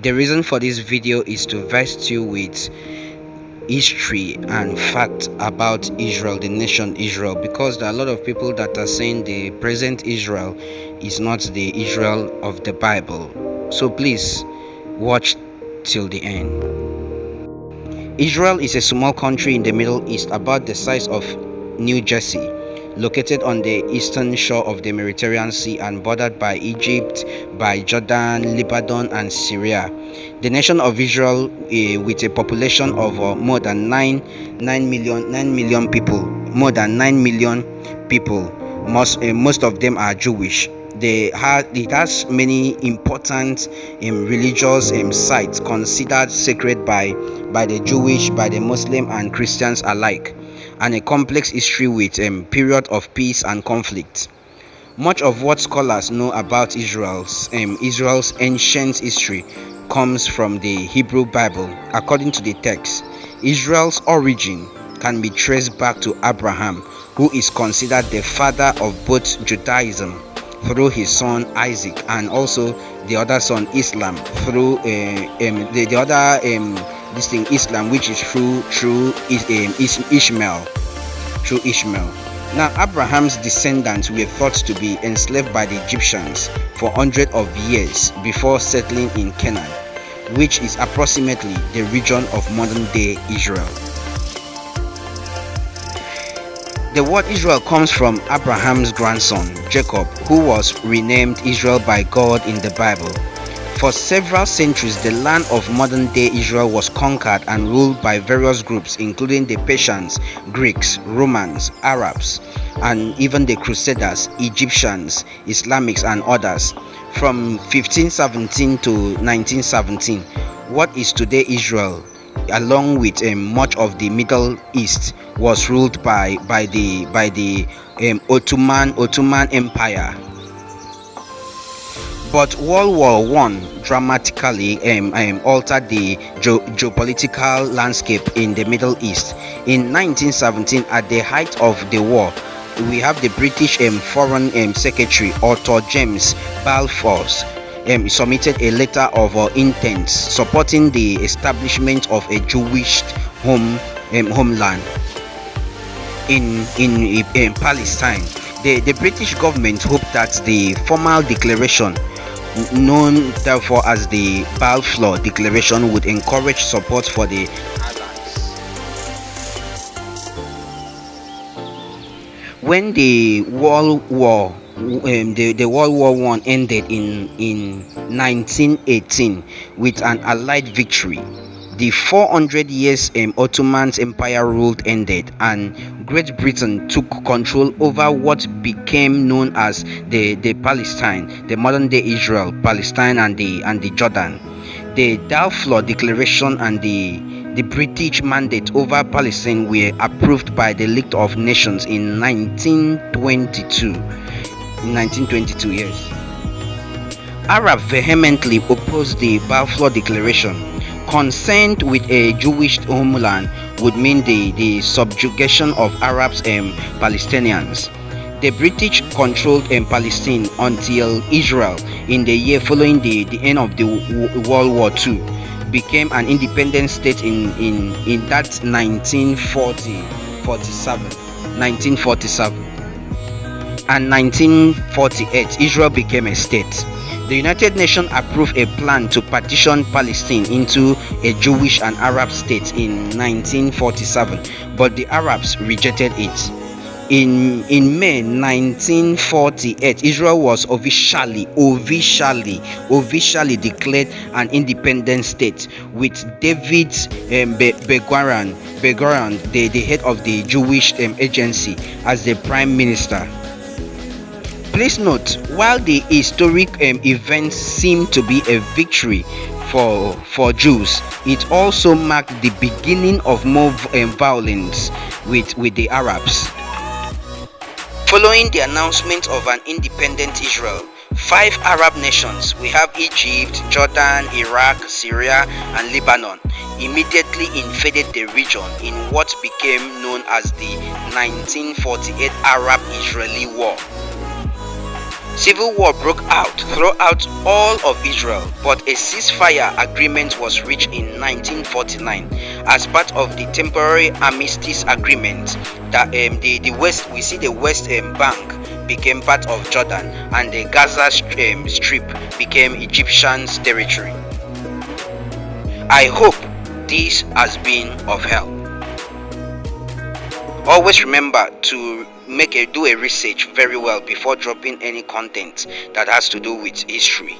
The reason for this video is to vest you with history and fact about Israel, the nation Israel, because there are a lot of people that are saying the present Israel is not the Israel of the Bible. So please watch till the end. Israel is a small country in the Middle East about the size of New Jersey, located on the eastern shore of the Mediterranean Sea and bordered by Egypt, by Jordan, Lebanon, and Syria. The nation of Israel, with a population of more than 9 million people, more than 9 million people, most of them are Jewish. It has many important religious sites considered sacred by the Jewish, by the Muslim, and Christians alike, and a complex history with period of peace and conflict. Much of what scholars know about Israel's ancient history comes from the Hebrew Bible. According to the text, Israel's origin can be traced back to Abraham, who is considered the father of both Judaism through his son Isaac, and also the other son Islam through Islam, which is through Ishmael. Now, Abraham's descendants were thought to be enslaved by the Egyptians for hundreds of years before settling in Canaan, which is approximately the region of modern-day Israel. The word Israel comes from Abraham's grandson, Jacob, who was renamed Israel by God in the Bible. For several centuries, the land of modern-day Israel was conquered and ruled by various groups, including the Persians, Greeks, Romans, Arabs, and even the Crusaders, Egyptians, Islamics, and others. From 1517 to 1917, what is today Israel, along with much of the Middle East, was ruled by the Ottoman Empire. But World War I dramatically altered the geopolitical landscape in the Middle East. In 1917, at the height of the war, we have the British Foreign Secretary Arthur James Balfour submitted a letter of intent supporting the establishment of a Jewish homeland in Palestine. The British government hoped that the formal declaration, known therefore as the Balfour Declaration, would encourage support for the Allies. When the World War I ended in 1918 with an Allied victory, the 400 years Ottoman Empire ruled ended, and Great Britain took control over what became known as the Palestine, the modern-day Israel, Palestine, and the Jordan. The Balfour Declaration and the British mandate over Palestine were approved by the League of Nations in 1922. Yes. Arabs vehemently opposed the Balfour Declaration, concerned with a Jewish homeland would mean the subjugation of Arabs and Palestinians. The British controlled Palestine until Israel, in the year following the end of the World War II, became an independent state in that 1947. And 1948, Israel became a state. The United Nations approved a plan to partition Palestine into a Jewish and Arab state in 1947, but the Arabs rejected it. In May 1948, Israel was officially declared an independent state, with David Ben-Gurion, the head of the Jewish Agency, as the prime minister. Please note, while the historic events seem to be a victory for Jews, it also marked the beginning of more violence with the Arabs. Following the announcement of an independent Israel, 5 Arab nations, we have Egypt, Jordan, Iraq, Syria, and Lebanon, immediately invaded the region in what became known as the 1948 Arab-Israeli War. Civil war broke out throughout all of Israel, but a ceasefire agreement was reached in 1949 as part of the temporary armistice agreement. That the west, we see the West Bank became part of Jordan, and the Gaza Strip became Egyptian's territory. I hope this has been of help. Always remember to do a research very well before dropping any content that has to do with history.